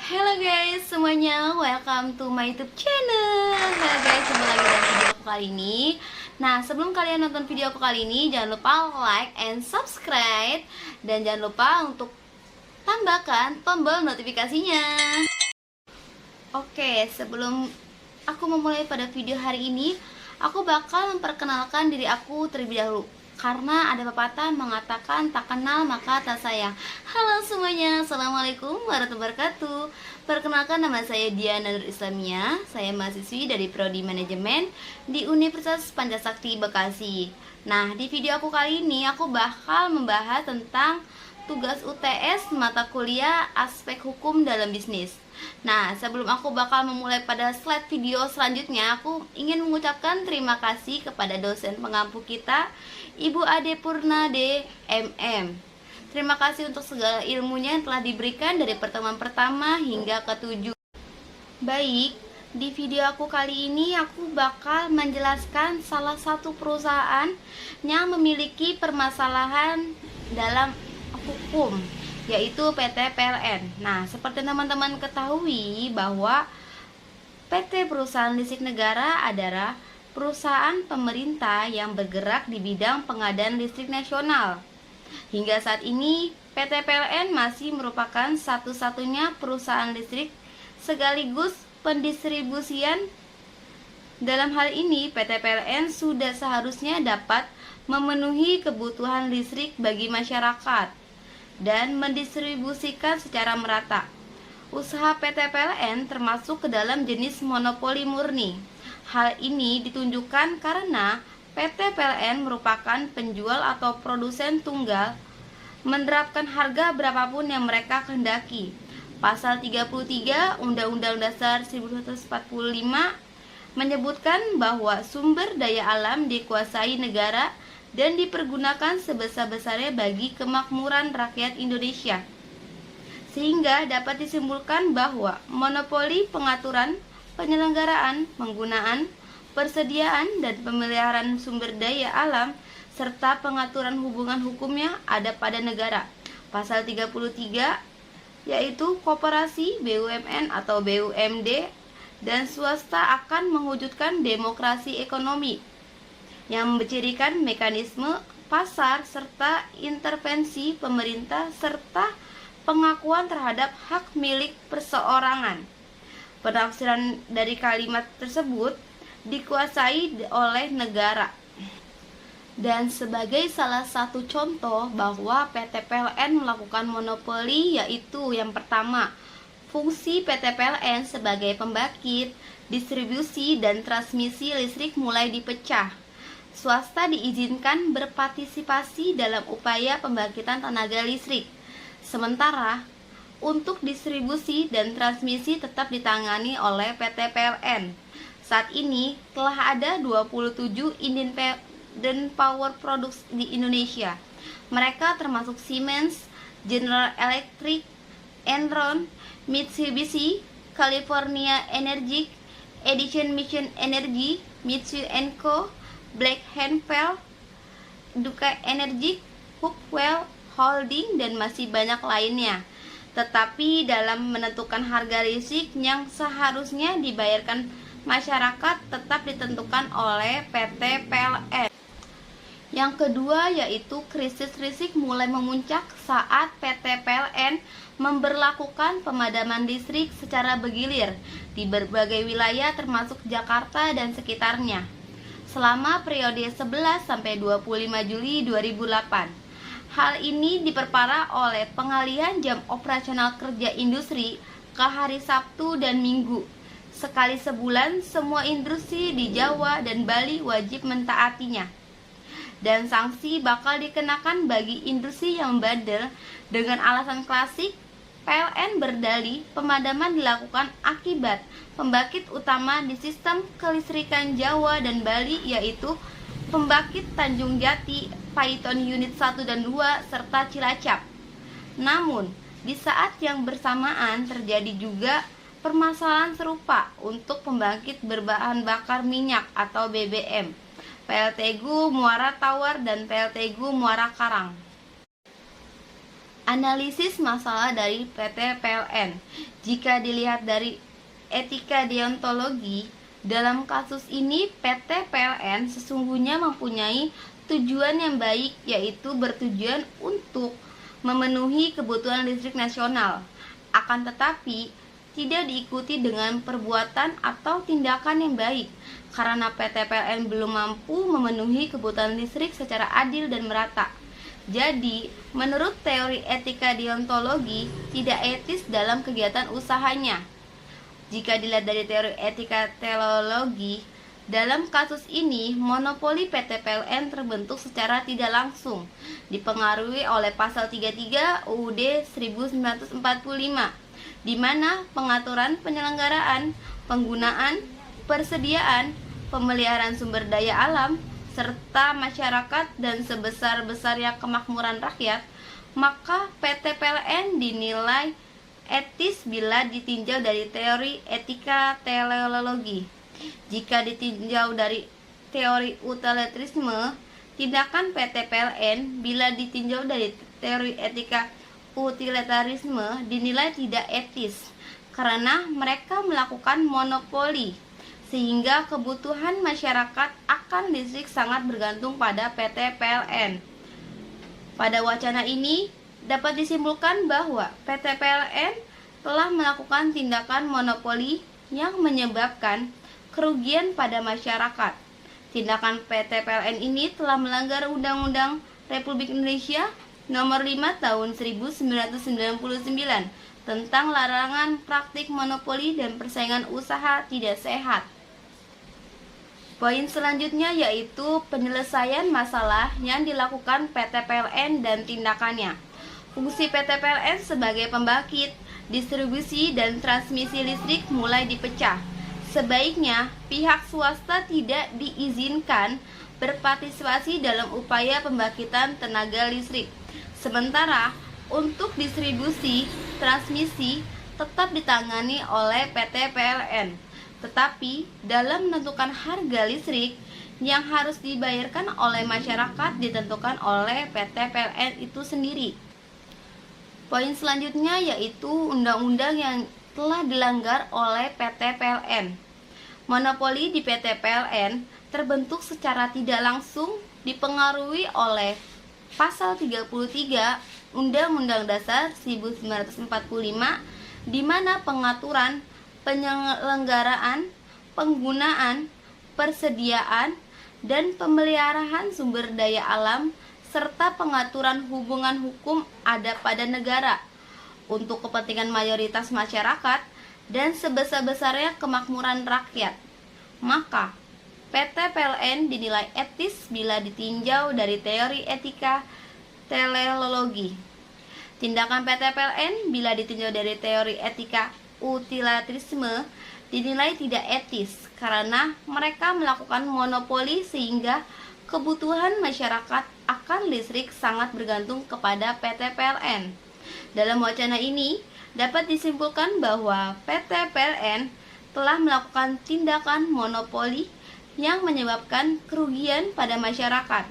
Halo guys semuanya, welcome to my YouTube channel. Halo guys, kembali lagi dalam video aku kali ini. Nah, sebelum kalian nonton video aku kali ini, jangan lupa like and subscribe. Dan jangan lupa untuk tambahkan tombol notifikasinya. Oke, sebelum aku memulai pada video hari ini, aku bakal memperkenalkan diri aku terlebih dahulu. Karena ada pepatah mengatakan tak kenal maka tak sayang. Halo semuanya, assalamualaikum warahmatullahi wabarakatuh. Perkenalkan, nama saya Diana Nur Islamia. Saya mahasiswi dari Prodi Manajemen di Universitas Pancasakti Bekasi. Nah, di video aku kali ini aku bakal membahas tentang tugas UTS mata kuliah aspek hukum dalam bisnis. Nah, sebelum aku bakal memulai pada slide video selanjutnya, aku ingin mengucapkan terima kasih kepada dosen pengampu kita, Ibu Ade Purna D. MM. Terima kasih untuk segala ilmunya yang telah diberikan dari pertemuan pertama hingga ke-7. Baik, di video aku kali ini aku bakal menjelaskan salah satu perusahaan yang memiliki permasalahan dalam hukum, yaitu PT PLN. Nah, seperti teman-teman ketahui bahwa PT Perusahaan Listrik Negara adalah perusahaan pemerintah yang bergerak di bidang pengadaan listrik nasional. Hingga saat ini, PT PLN masih merupakan satu-satunya perusahaan listrik sekaligus pendistribusian. Dalam hal ini, PT PLN sudah seharusnya dapat memenuhi kebutuhan listrik bagi masyarakat dan mendistribusikan secara merata. Usaha PT PLN termasuk ke dalam jenis monopoli murni. Hal ini ditunjukkan karena PT PLN merupakan penjual atau produsen tunggal, menerapkan harga berapapun yang mereka kehendaki. Pasal 33 Undang-Undang Dasar 1945 menyebutkan bahwa sumber daya alam dikuasai negara dan dipergunakan sebesar-besarnya bagi kemakmuran rakyat Indonesia. Sehingga dapat disimpulkan bahwa monopoli pengaturan, penyelenggaraan, penggunaan, persediaan, dan pemeliharaan sumber daya alam serta pengaturan hubungan hukumnya ada pada negara. Pasal 33 yaitu koperasi, BUMN atau BUMD, dan swasta akan mewujudkan demokrasi ekonomi yang mencirikan mekanisme pasar serta intervensi pemerintah serta pengakuan terhadap hak milik perseorangan. Penafsiran dari kalimat tersebut dikuasai oleh negara. Dan sebagai salah satu contoh bahwa PT PLN melakukan monopoli, yaitu yang pertama, fungsi PT PLN sebagai pembangkit, distribusi, dan transmisi listrik mulai dipecah. Swasta diizinkan berpartisipasi dalam upaya pembangkitan tenaga listrik. Sementara untuk distribusi dan transmisi tetap ditangani oleh PT PLN. Saat ini telah ada 27 independent power products di Indonesia. Mereka termasuk Siemens, General Electric, Enron, Mitsubishi, California Energy, Edison Mission Energy, Mitsui & Co, Black Handfel, Duke Energy, Hookwell Holding, dan masih banyak lainnya. Tetapi dalam menentukan harga listrik yang seharusnya dibayarkan masyarakat tetap ditentukan oleh PT PLN. Yang kedua yaitu krisis listrik mulai memuncak saat PT PLN memberlakukan pemadaman listrik secara bergilir di berbagai wilayah termasuk Jakarta dan sekitarnya selama periode 11 sampai 25 Juli 2008. Hal ini diperparah oleh pengalihan jam operasional kerja industri ke hari Sabtu dan Minggu. Sekali sebulan, semua industri di Jawa dan Bali wajib mentaatinya. Dan sanksi bakal dikenakan bagi industri yang membandel dengan alasan klasik. PLN berdalih pemadaman dilakukan akibat pembangkit utama di sistem kelistrikan Jawa dan Bali, yaitu pembangkit Tanjung Jati, Paiton Unit 1 dan 2, serta Cilacap. Namun, di saat yang bersamaan terjadi juga permasalahan serupa untuk pembangkit berbahan bakar minyak atau BBM, PLTGU Muara Tawar dan PLTGU Muara Karang. Analisis masalah dari PT PLN. Jika dilihat dari etika deontologi, dalam kasus ini PT PLN sesungguhnya mempunyai tujuan yang baik, yaitu bertujuan untuk memenuhi kebutuhan listrik nasional. Akan tetapi, tidak diikuti dengan perbuatan atau tindakan yang baik, karena PT PLN belum mampu memenuhi kebutuhan listrik secara adil dan merata. Jadi, menurut teori etika deontologi, tidak etis dalam kegiatan usahanya. Jika dilihat dari teori etika teleologi, dalam kasus ini, monopoli PT PLN terbentuk secara tidak langsung, dipengaruhi oleh pasal 33 UUD 1945, di mana pengaturan penyelenggaraan, penggunaan, persediaan, pemeliharaan sumber daya alam, serta masyarakat dan sebesar-besarnya kemakmuran rakyat, maka PT PLN dinilai etis bila ditinjau dari teori etika teleologi. Jika ditinjau dari teori utilitarisme, tindakan PT PLN bila ditinjau dari teori etika utilitarisme dinilai tidak etis karena mereka melakukan monopoli, sehingga kebutuhan masyarakat akan listrik sangat bergantung pada PT PLN. Pada wacana ini, dapat disimpulkan bahwa PT PLN telah melakukan tindakan monopoli yang menyebabkan kerugian pada masyarakat. Tindakan PT PLN ini telah melanggar Undang-Undang Republik Indonesia Nomor 5 Tahun 1999 tentang larangan praktik monopoli dan persaingan usaha tidak sehat. Poin selanjutnya yaitu penyelesaian masalah yang dilakukan PT PLN dan tindakannya. Fungsi PT PLN sebagai pembangkit, distribusi, dan transmisi listrik mulai dipecah. Sebaiknya pihak swasta tidak diizinkan berpartisipasi dalam upaya pembangkitan tenaga listrik. Sementara untuk distribusi, transmisi tetap ditangani oleh PT PLN. Tetapi dalam menentukan harga listrik yang harus dibayarkan oleh masyarakat ditentukan oleh PT PLN itu sendiri. Poin selanjutnya yaitu undang-undang yang telah dilanggar oleh PT PLN. Monopoli di PT PLN terbentuk secara tidak langsung dipengaruhi oleh Pasal 33 Undang-Undang Dasar 1945 di mana pengaturan penyelenggaraan, penggunaan, persediaan, dan pemeliharaan sumber daya alam serta pengaturan hubungan hukum ada pada negara untuk kepentingan mayoritas masyarakat dan sebesar-besarnya kemakmuran rakyat. Maka, PT PLN dinilai etis bila ditinjau dari teori etika teleologi. Tindakan PT PLN bila ditinjau dari teori etika utilitarisme dinilai tidak etis karena mereka melakukan monopoli sehingga kebutuhan masyarakat akan listrik sangat bergantung kepada PT PLN. Dalam wacana ini dapat disimpulkan bahwa PT PLN telah melakukan tindakan monopoli yang menyebabkan kerugian pada masyarakat.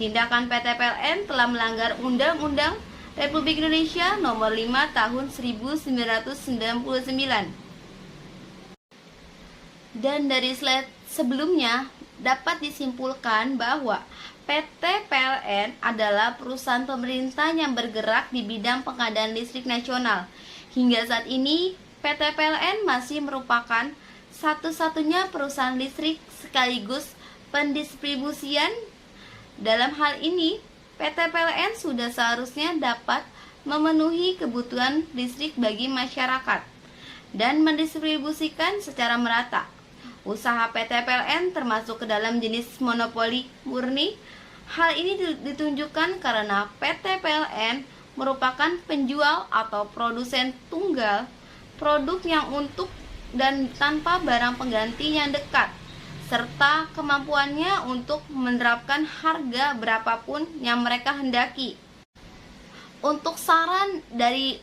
Tindakan PT PLN telah melanggar Undang-Undang Republik Indonesia Nomor 5 Tahun 1999. Dan dari slide sebelumnya dapat disimpulkan bahwa PT PLN adalah perusahaan pemerintah yang bergerak di bidang pengadaan listrik nasional. Hingga saat ini, PT PLN masih merupakan satu-satunya perusahaan listrik sekaligus pendistribusian. Dalam hal ini, PT PLN sudah seharusnya dapat memenuhi kebutuhan listrik bagi masyarakat dan mendistribusikan secara merata. Usaha PT PLN termasuk ke dalam jenis monopoli murni. Hal ini ditunjukkan karena PT PLN merupakan penjual atau produsen tunggal produk yang untuk dan tanpa barang pengganti yang dekat, serta kemampuannya untuk menerapkan harga berapapun yang mereka hendaki. Untuk saran dari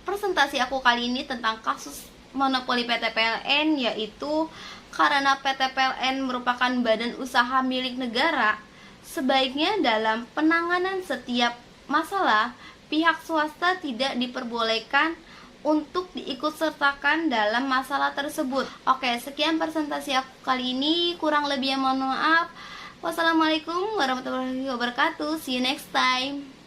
presentasi aku kali ini tentang kasus monopoli PT PLN, yaitu karena PT PLN merupakan badan usaha milik negara, sebaiknya dalam penanganan setiap masalah pihak swasta tidak diperbolehkan untuk diikutsertakan dalam masalah tersebut. Oke, sekian presentasi aku kali ini, kurang lebihnya mohon maaf. Wassalamualaikum warahmatullahi wabarakatuh. See you next time.